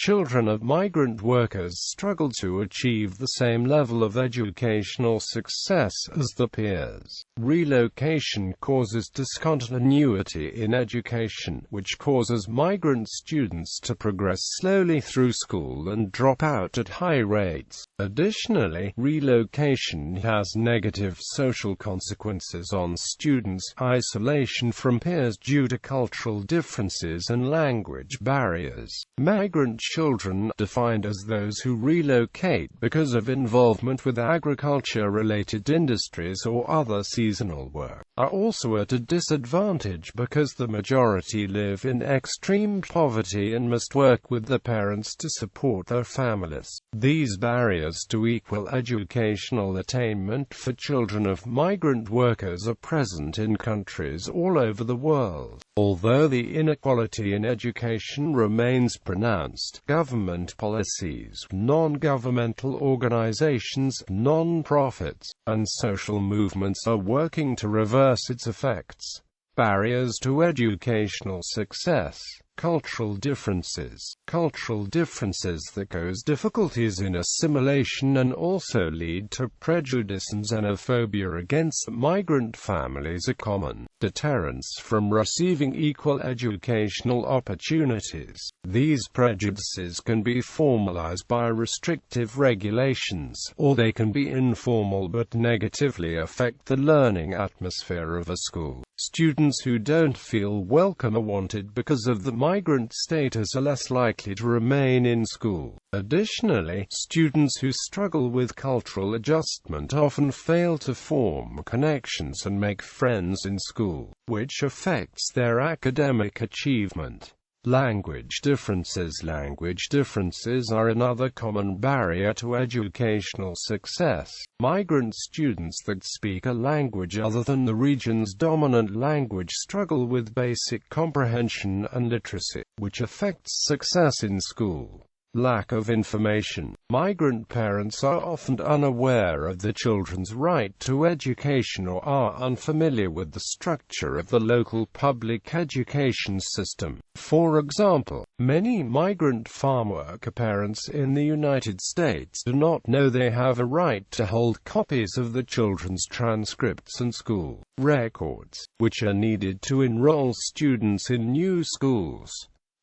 children of migrant workers struggle to achieve the same level of educational success as their peers. Relocation causes discontinuity in education, which causes migrant students to progress slowly through school and drop out at high rates. Additionally, relocation has negative social consequences on students, isolation from peers due to cultural differences and language barriers. Migrant children, defined as those who relocate because of involvement with agriculture-related industries or other seasonal work, are also at a disadvantage because the majority live in extreme poverty and must work with their parents to support their families. These barriers to equal educational attainment for children of migrant workers are present in countries all over the world. Although the inequality in education remains pronounced, government policies, non-governmental organizations, non-profits, and social movements are working to reverse its effects. Barriers to educational success. Cultural differences that cause difficulties in assimilation and also lead to prejudice and xenophobia against migrant families are common. Deterrence from receiving equal educational opportunities. These prejudices can be formalized by restrictive regulations, or they can be informal but negatively affect the learning atmosphere of a school. Students who don't feel welcome or wanted because of the migrant status are less likely to remain in school. Additionally, students who struggle with cultural adjustment often fail to form connections and make friends in school, which affects their academic achievement. Language differences. Language differences are another common barrier to educational success. Migrant students that speak a language other than the region's dominant language struggle with basic comprehension and literacy, which affects success in school. Lack of information. Migrant parents are often unaware of their children's right to education or are unfamiliar with the structure of the local public education system. For example, many migrant farm worker parents in the United States do not know they have a right to hold copies of the children's transcripts and school records, which are needed to enroll students in new schools.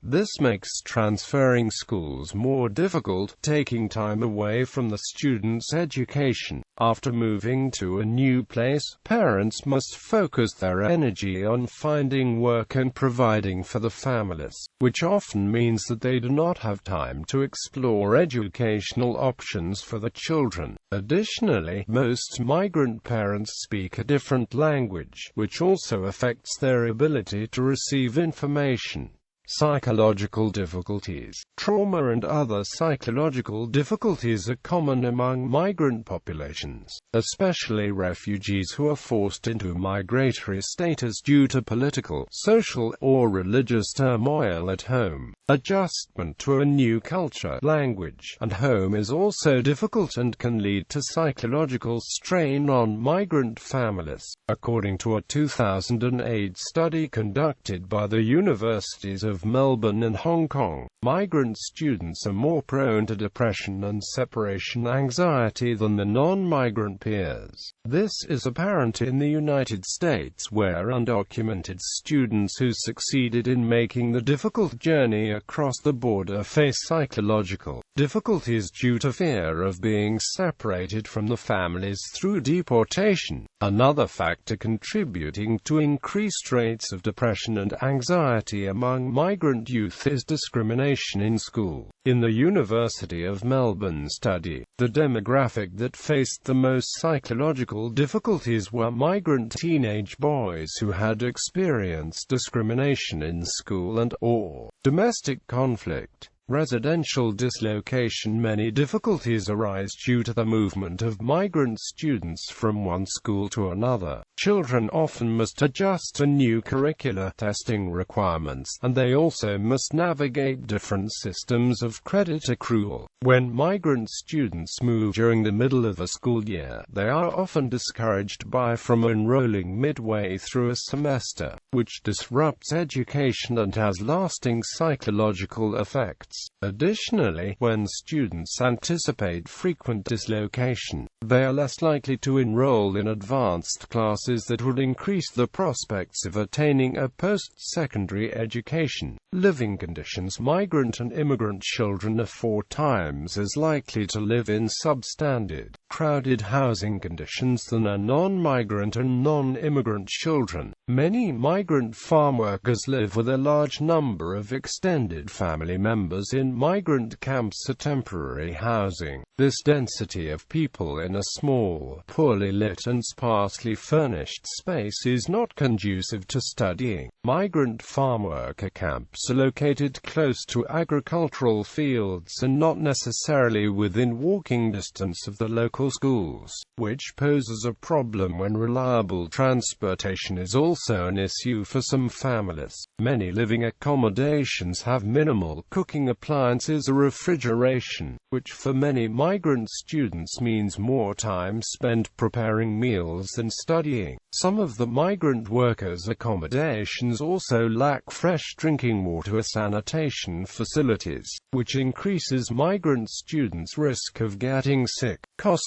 This makes transferring schools more difficult, taking time away from the student's education. After moving to a new place, parents must focus their energy on finding work and providing for the families, which often means that they do not have time to explore educational options for the children. Additionally, most migrant parents speak a different language, which also affects their ability to receive information. Psychological difficulties. Trauma and other psychological difficulties are common among migrant populations, especially refugees who are forced into migratory status due to political, social, or religious turmoil at home. Adjustment to a new culture, language, and home is also difficult and can lead to psychological strain on migrant families. According to a 2008 study conducted by the universities of Melbourne and Hong Kong, migrant students are more prone to depression and separation anxiety than their non-migrant peers. This is apparent in the United States, where undocumented students who succeeded in making the difficult journey across the border face psychological difficulties due to fear of being separated from the families through deportation. Another factor contributing to increased rates of depression and anxiety among migrant youth is discrimination in school. In the University of Melbourne study, the demographic that faced the most psychological difficulties were migrant teenage boys who had experienced discrimination in school and/or domestic conflict. Residential dislocation. Many difficulties arise due to the movement of migrant students from one school to another. Children often must adjust to new curricular testing requirements, and they also must navigate different systems of credit accrual. When migrant students move during the middle of a school year, they are often discouraged from enrolling midway through a semester, which disrupts education and has lasting psychological effects. rates. Additionally, when students anticipate frequent dislocation, they are less likely to enroll in advanced classes that would increase the prospects of attaining a post-secondary education. Living conditions: migrant and immigrant children are 4 times as likely to live in substandard, crowded housing conditions than are non-migrant and non-immigrant children. Many migrant farm workers live with a large number of extended family members in migrant camps or temporary housing. This density of people in a small, poorly lit and sparsely furnished space is not conducive to studying. Migrant farm worker camps are located close to agricultural fields and not necessarily within walking distance of the local schools, which poses a problem when reliable transportation is also an issue for some families. Many living accommodations have minimal cooking appliances or refrigeration, which for many migrant students means more time spent preparing meals than studying. Some of the migrant workers' accommodations also lack fresh drinking water or sanitation facilities, which increases migrant students' risk of getting sick.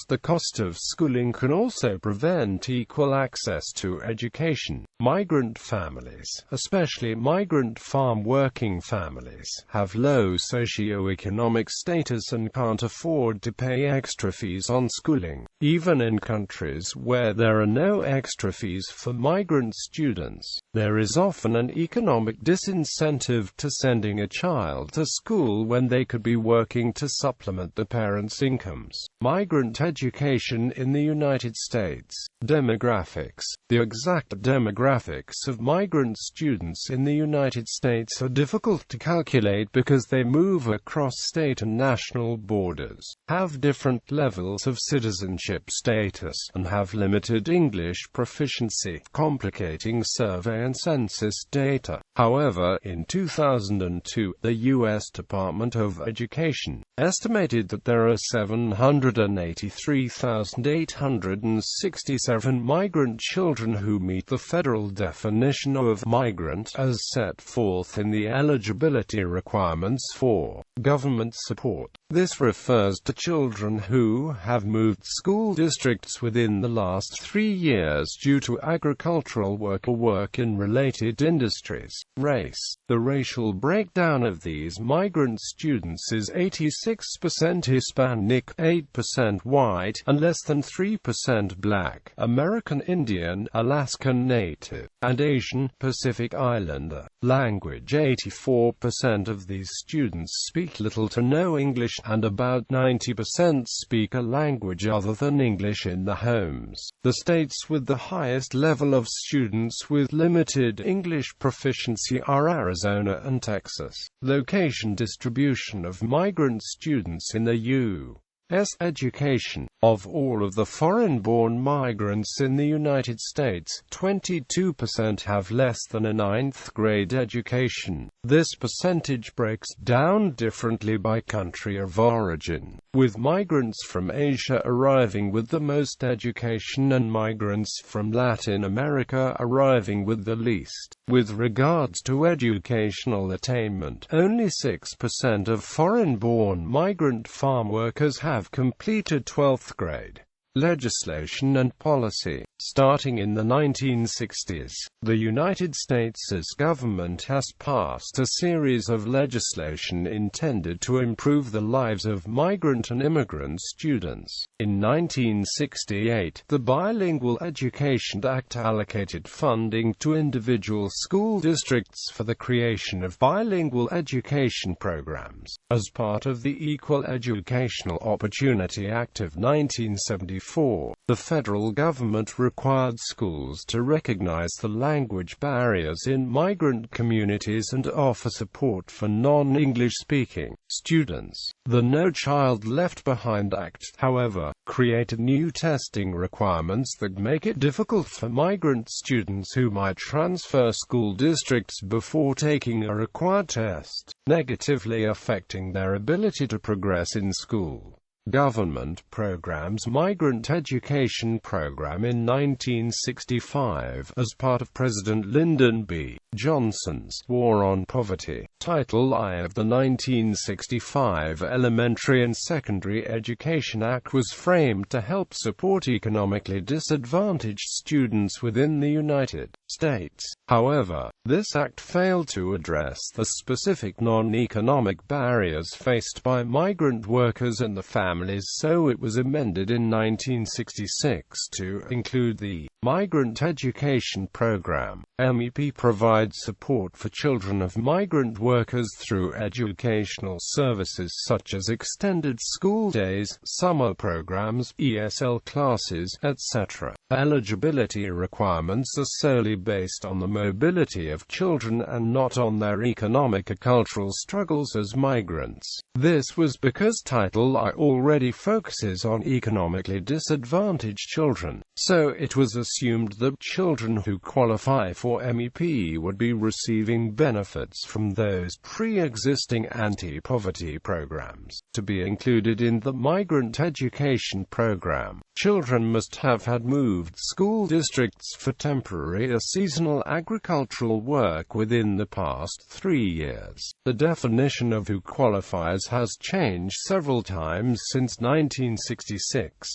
The cost of schooling can also prevent equal access to education. Migrant families, especially migrant farm working families, have low socioeconomic status and can't afford to pay extra fees on schooling. Even in countries where there are no extra fees for migrant students, there is often an economic disincentive to sending a child to school when they could be working to supplement the parents' incomes. Migrant education in the United States. Demographics. The exact demographics of migrant students in the United States are difficult to calculate because they move across state and national borders, have different levels of citizenship status, and have limited English proficiency, complicating survey and census data. However, in 2002, the U.S. Department of Education estimated that there are 783,867 migrant children who meet the federal definition of migrant as set forth in the eligibility requirements for government support. This refers to children who have moved school districts within the last 3 years due to agricultural work or work in related industries. Race. The racial breakdown of these migrant students is 86% Hispanic, 8% white, and less than 3% Black, American Indian, Alaskan Native, and Asian Pacific Islander. Language. 84% of these students speak little to no English, and about 90% speak a language other than English in the homes. The states with the highest level of students with limited English proficiency are Arizona and Texas. Location. Distribution of migrant students in the U.S. education. Of all of the foreign-born migrants in the United States, 22% have less than a 9th grade education. This percentage breaks down differently by country of origin, with migrants from Asia arriving with the most education and migrants from Latin America arriving with the least. With regards to educational attainment, only 6% of foreign-born migrant farm workers have completed 12th grade. Legislation and policy. Starting in the 1960s, the United States' government has passed a series of legislation intended to improve the lives of migrant and immigrant students. In 1968, the Bilingual Education Act allocated funding to individual school districts for the creation of bilingual education programs. As part of the Equal Educational Opportunity Act of 1974, the federal government required schools to recognize the language barriers in migrant communities and offer support for non-English speaking students. The No Child Left Behind Act, however, created new testing requirements that make it difficult for migrant students who might transfer school districts before taking a required test, negatively affecting their ability to progress in school. Government programs. Migrant Education Program in 1965, as part of President Lyndon B. Johnson's War on Poverty. Title I of the 1965 Elementary and Secondary Education Act was framed to help support economically disadvantaged students within the United States. However, this act failed to address the specific non-economic barriers faced by migrant workers and their families, so it was amended in 1966 to include the Migrant Education Program. MEP provides support for children of migrant workers through educational services such as extended school days, summer programs, ESL classes, etc. Eligibility requirements are solely based on the mobility of children and not on their economic or cultural struggles as migrants. This was because Title I already focuses on economically disadvantaged children, so it was assumed that children who qualify for MEP would be receiving benefits from those pre-existing anti-poverty programs. To be included in the Migrant Education Program, children must have had moved school districts for temporary or seasonal agricultural work within the past 3 years. The definition of who qualifies has changed several times since 1966.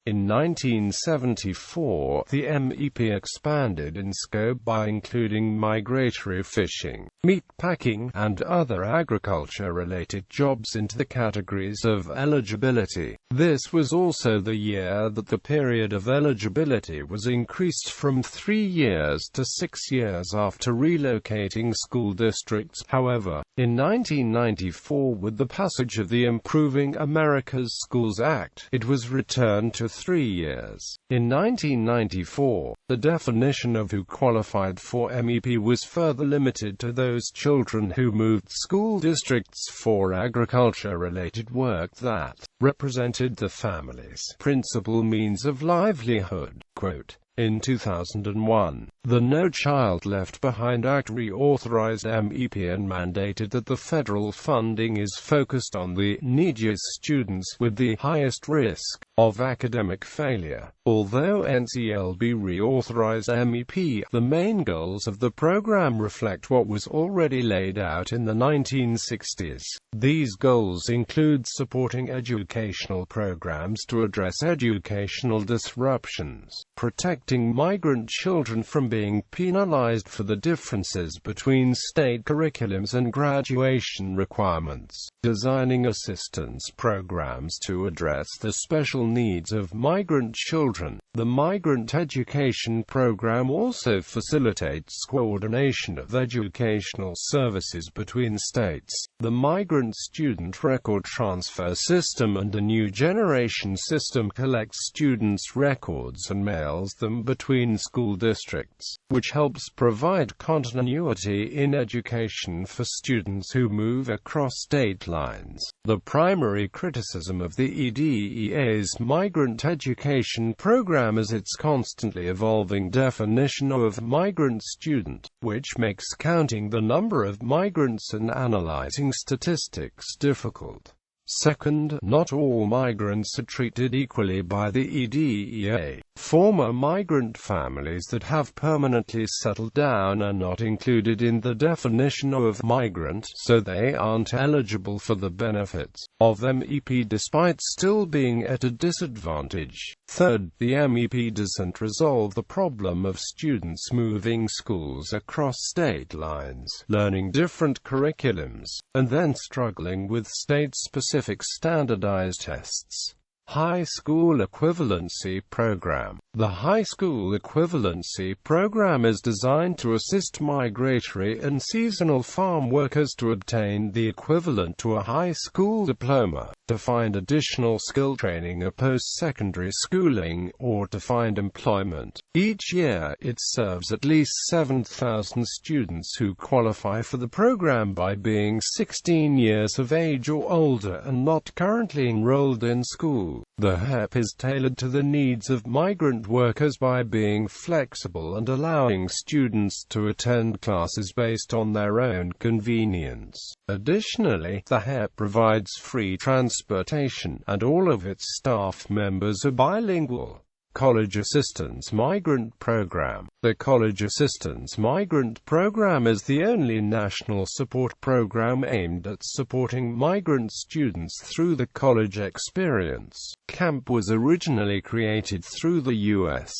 In 1974, the MEP expanded in scope by including migratory fishing, meat packing, and other agriculture-related jobs into the categories of eligibility. This was also the year that the period of eligibility was increased from 3 years to 6 years after relocating school districts. However, in 1994, with the passage of the Improving America's Schools Act, it was returned to 3 years. In 1994, the definition of who qualified for MEP was further limited to those children who moved school districts for agriculture-related work that represented the family's principal means of livelihood. Quote, in 2001, the No Child Left Behind Act reauthorized MEP and mandated that the federal funding is focused on the neediest students with the highest risk of academic failure. Although NCLB reauthorized MEP, the main goals of the program reflect what was already laid out in the 1960s. These goals include supporting educational programs to address educational disruptions, protecting migrant children from being penalized for the differences between state curriculums and graduation requirements, designing assistance programs to address the special needs of migrant children. The Migrant Education Program also facilitates coordination of educational services between states. The Migrant Student Record Transfer System and a New Generation System collects students' records and mails them between school districts, which helps provide continuity in education for students who move across state lines. The primary criticism of the EDEA's Migrant Education Program is its constantly evolving definition of migrant student, which makes counting the number of migrants and analyzing statistics difficult. Second, not all migrants are treated equally by the EDEA. Former migrant families that have permanently settled down are not included in the definition of migrant, so they aren't eligible for the benefits of MEP despite still being at a disadvantage. Third, the MEP doesn't resolve the problem of students moving schools across state lines, learning different curriculums, and then struggling with state-specific standardized tests. High School Equivalency Program. The High School Equivalency Program is designed to assist migratory and seasonal farm workers to obtain the equivalent to a high school diploma, to find additional skill training or post-secondary schooling, or to find employment. Each year, it serves at least 7,000 students who qualify for the program by being 16 years of age or older and not currently enrolled in school. The HEP is tailored to the needs of migrant workers by being flexible and allowing students to attend classes based on their own convenience. Additionally, the HEP provides free transportation, and all of its staff members are bilingual. College Assistance Migrant Program. The College Assistance Migrant Program is the only national support program aimed at supporting migrant students through the college experience. CAMP was originally created through the U.S.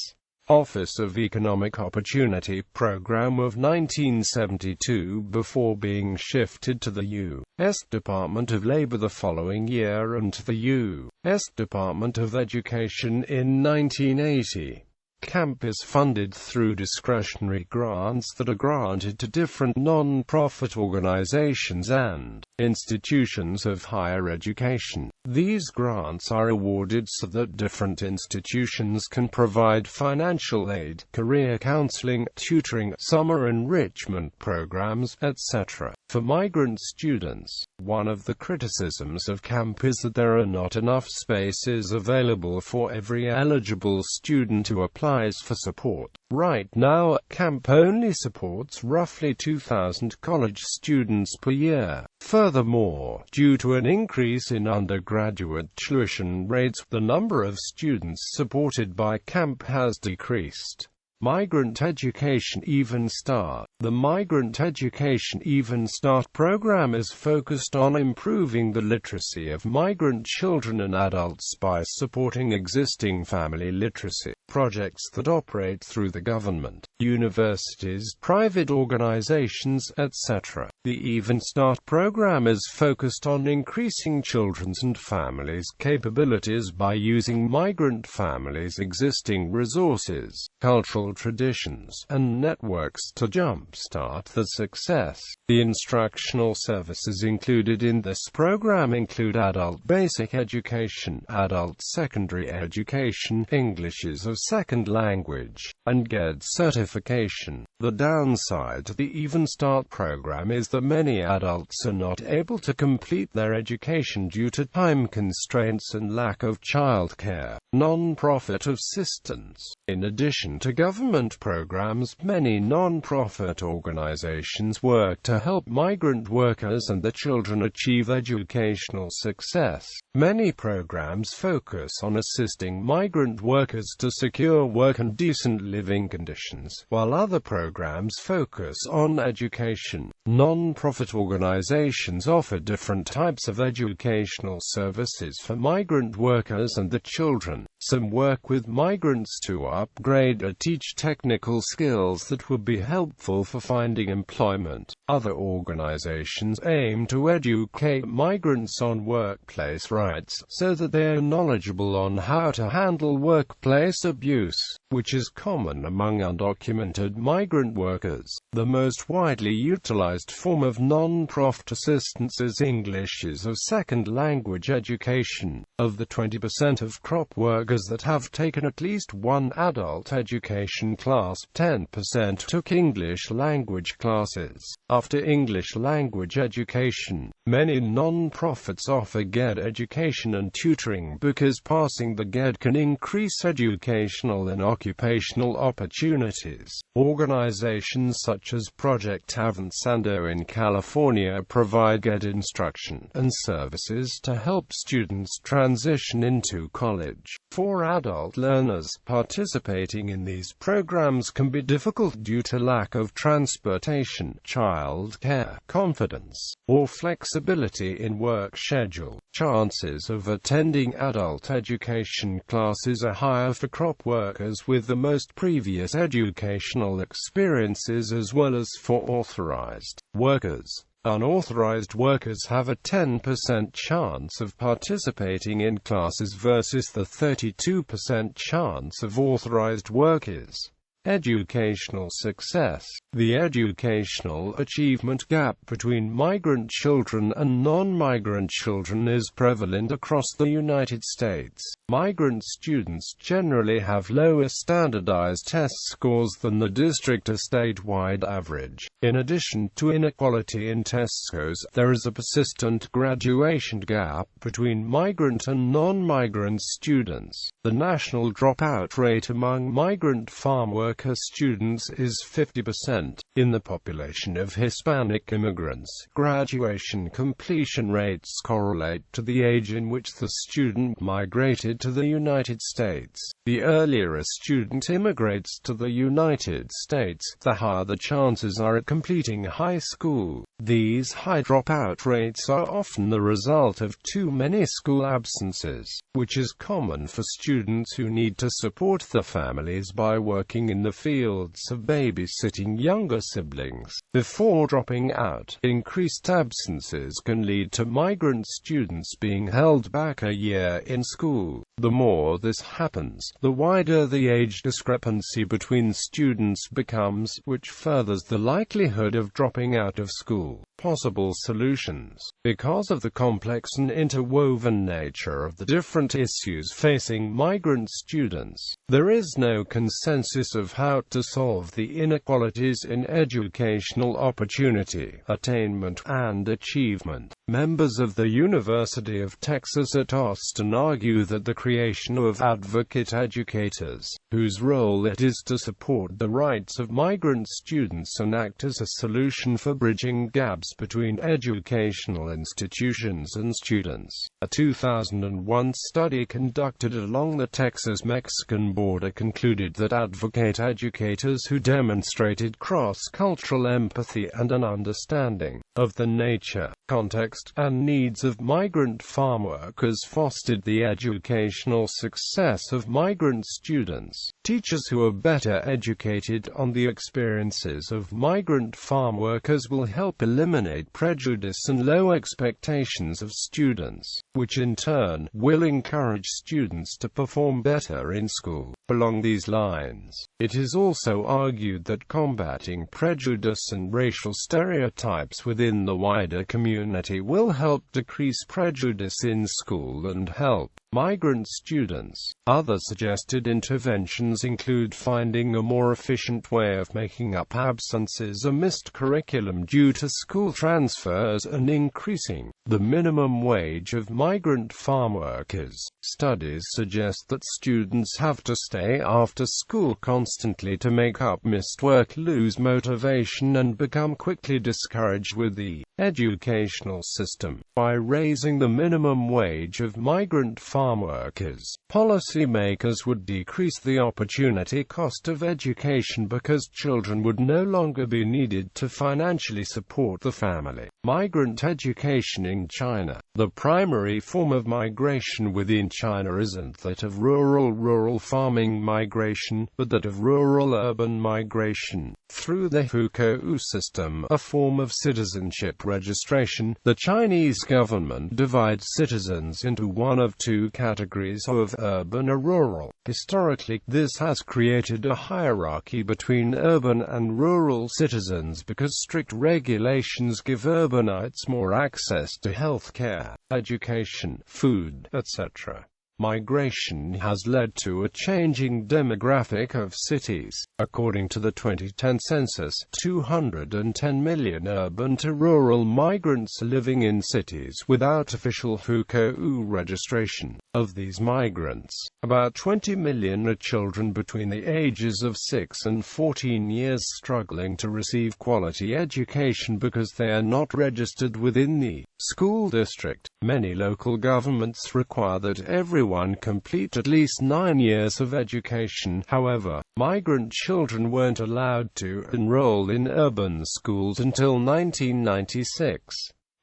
Office of Economic Opportunity Program of 1972 before being shifted to the U.S. Department of Labor the following year and to the U.S. Department of Education in 1980. CAMP is funded through discretionary grants that are granted to different non-profit organizations and institutions of higher education. These grants are awarded so that different institutions can provide financial aid, career counseling, tutoring, summer enrichment programs, etc. for migrant students. One of the criticisms of CAMP is that there are not enough spaces available for every eligible student who applies for support. Right now, CAMP only supports roughly 2,000 college students per year. Furthermore, due to an increase in undergraduate tuition rates, the number of students supported by CAMP has decreased. Migrant Education Even Start. The Migrant Education Even Start program is focused on improving the literacy of migrant children and adults by supporting existing family literacy projects that operate through the government, universities, private organizations, etc. The Even Start program is focused on increasing children's and families' capabilities by using migrant families' existing resources, cultural traditions, and networks to jumpstart their success. The instructional services included in this program include adult basic education, adult secondary education, English as a second language, and GED certification. The downside to the Even Start program is that many adults are not able to complete their education due to time constraints and lack of childcare, non-profit assistance. In addition to government programs, many non-profit organizations work to help migrant workers and their children achieve educational success. Many programs focus on assisting migrant workers to secure work and decent living conditions, while other programs focus on education. Non-profit organizations offer different types of educational services for migrant workers and their children. Some work with migrants to upgrade or teach technical skills that would be helpful for finding employment. Other organizations aim to educate migrants on workplace rights so that they are knowledgeable on how to handle workplace abuse, which is common among undocumented migrant workers. The most widely utilized form of non-profit assistance is English as a second language education. Of the 20% of crop workers that have taken at least one adult education class, 10% took English language classes. After English language education, many non-profits offer GED education and tutoring because passing the GED can increase educational and occupational opportunities. Organizations such as Project Avanzando in California provide GED instruction and services to help students transition into college. For adult learners, participating in these programs can be difficult due to lack of transportation, child care, confidence, or flexibility in work schedule. Chances of attending adult education classes are higher for crop workers with the most previous educational experiences as well as for authorized workers. Unauthorized workers have a 10% chance of participating in classes versus the 32% chance of authorized workers. Educational success. The educational achievement gap between migrant children and non-migrant children is prevalent across the United States. Migrant students generally have lower standardized test scores than the district or statewide average. In addition to inequality in test scores, there is a persistent graduation gap between migrant and non-migrant students. The national dropout rate among migrant farm workers worker students is 50%. In the population of Hispanic immigrants, graduation completion rates correlate to the age in which the student migrated to the United States. The earlier a student immigrates to the United States, the higher the chances are at completing high school. These high dropout rates are often the result of too many school absences, which is common for students who need to support their families by working in the fields of babysitting younger siblings before dropping out. Increased absences can lead to migrant students being held back a year in school. The more this happens, the wider the age discrepancy between students becomes, which furthers the likelihood of dropping out of school. Possible solutions. Because of the complex and interwoven nature of the different issues facing migrant students, there is no consensus of how to solve the inequalities in educational opportunity, attainment, and achievement. Members of the University of Texas at Austin argue that the creation of advocate educators, whose role it is to support the rights of migrant students and act as a solution for bridging gaps between educational institutions and students. A 2001 study conducted along the Texas-Mexican border concluded that advocate educators who demonstrated cross-cultural empathy and an understanding of the nature, context, and needs of migrant farm workers fostered the educational success of migrant students. Teachers who are better educated on the experiences of migrant farm workers will help eliminate prejudice and low expectations of students, which in turn will encourage students to perform better in school. Along these lines, it is also argued that combating prejudice and racial stereotypes within the wider community will help decrease prejudice in school and help migrant students. Other suggested interventions include finding a more efficient way of making up absences or missed curriculum due to school transfers and increasing the minimum wage of migrant farm workers. Studies suggest that students have to stay after school constantly to make up missed work, lose motivation, and become quickly discouraged with the educational system. By raising the minimum wage of migrant farm workers, policymakers would decrease the opportunity cost of education because children would no longer be needed to financially support the family. Migrant education in China. The primary form of migration within China isn't that of rural farming migration, but that of rural-urban migration. Through the hukou system, a form of citizenship registration, the Chinese government divides citizens into one of two categories of urban or rural. Historically, this has created a hierarchy between urban and rural citizens because strict regulations give urbanites more access to health care, education, food, etc. Migration has led to a changing demographic of cities. According to the 2010 census, 210 million urban to rural migrants living in cities without official hukou registration. Of these migrants, about 20 million are children between the ages of 6 and 14 years struggling to receive quality education because they are not registered within the school district. Many local governments require that everyone complete at least 9 years of education. However, migrant children weren't allowed to enroll in urban schools until 1996.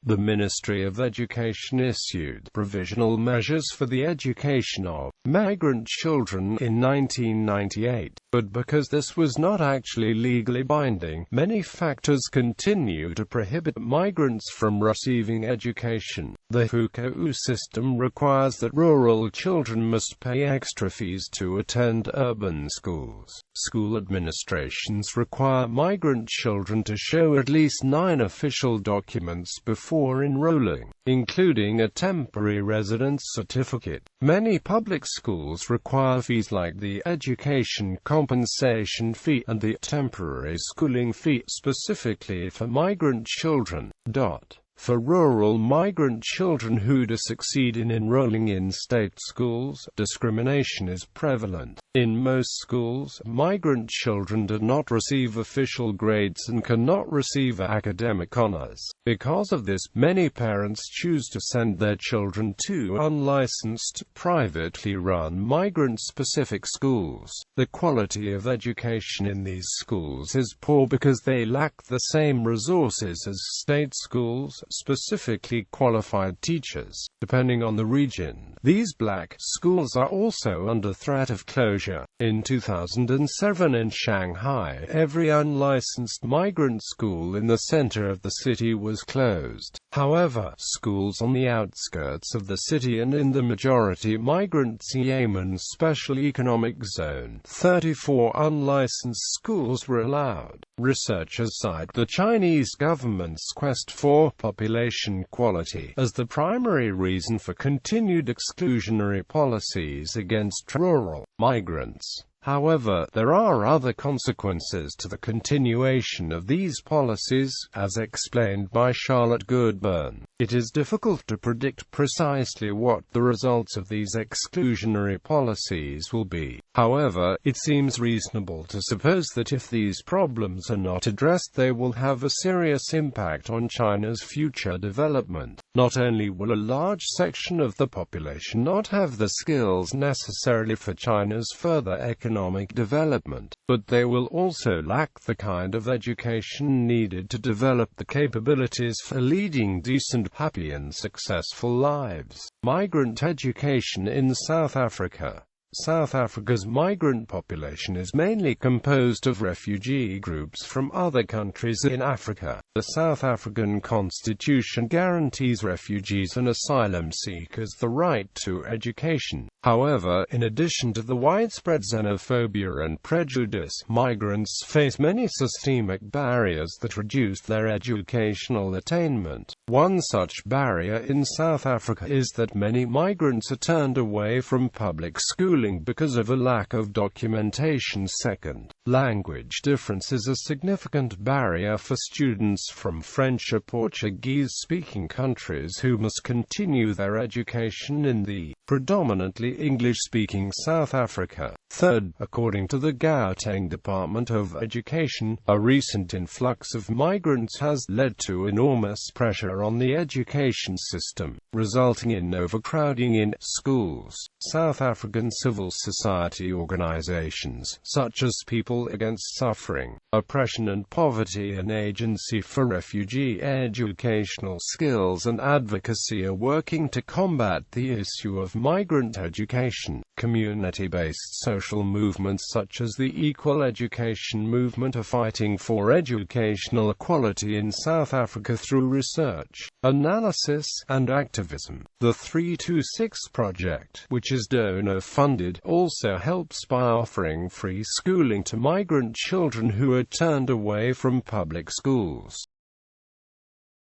The Ministry of Education issued provisional measures for the education of migrant children in 1998, but because this was not actually legally binding, many factors continue to prohibit migrants from receiving education. The hukou system requires that rural children must pay extra fees to attend urban schools. School administrations require migrant children to show at least 9 official documents before enrolling, including a temporary residence certificate. Many public schools require fees like the education compensation fee and the temporary schooling fee specifically for migrant children. For rural migrant children who do succeed in enrolling in state schools, discrimination is prevalent. In most schools, migrant children do not receive official grades and cannot receive academic honors. Because of this, many parents choose to send their children to unlicensed, privately run migrant-specific schools. The quality of education in these schools is poor because they lack the same resources as state schools, specifically qualified teachers. Depending on the region, these black schools are also under threat of closure. In 2007 in Shanghai, every unlicensed migrant school in the center of the city was closed. However, schools on the outskirts of the city and in the majority migrant Xiamen Special Economic Zone, 34 unlicensed schools were allowed. Researchers cite the Chinese government's quest for population quality as the primary reason for continued exclusionary policies against rural migrants. However, there are other consequences to the continuation of these policies, as explained by Charlotte Goodburn. It is difficult to predict precisely what the results of these exclusionary policies will be. However, it seems reasonable to suppose that if these problems are not addressed, they will have a serious impact on China's future development. Not only will a large section of the population not have the skills necessarily for China's further economic development, but they will also lack the kind of education needed to develop the capabilities for leading decent, happy and successful lives. Migrant education in South Africa. South Africa's migrant population is mainly composed of refugee groups from other countries in Africa. The South African Constitution guarantees refugees and asylum seekers the right to education. However, in addition to the widespread xenophobia and prejudice, migrants face many systemic barriers that reduce their educational attainment. One such barrier in South Africa is that many migrants are turned away from public schooling because of a lack of documentation. Second, language difference is a significant barrier for students from French or Portuguese-speaking countries who must continue their education in the predominantly English-speaking South Africa. Third, according to the Gauteng Department of Education, a recent influx of migrants has led to enormous pressure on the education system, resulting in overcrowding in schools. South African civil society organizations, such as People Against Suffering, Oppression and Poverty and Agency for Refugee Educational Skills and Advocacy, are working to combat the issue of migrant education. Community-based social movements such as the Equal Education Movement are fighting for educational equality in South Africa through research, analysis, and activism. The 326 Project, which is donor-funded, also helps by offering free schooling to migrant children who are turned away from public schools.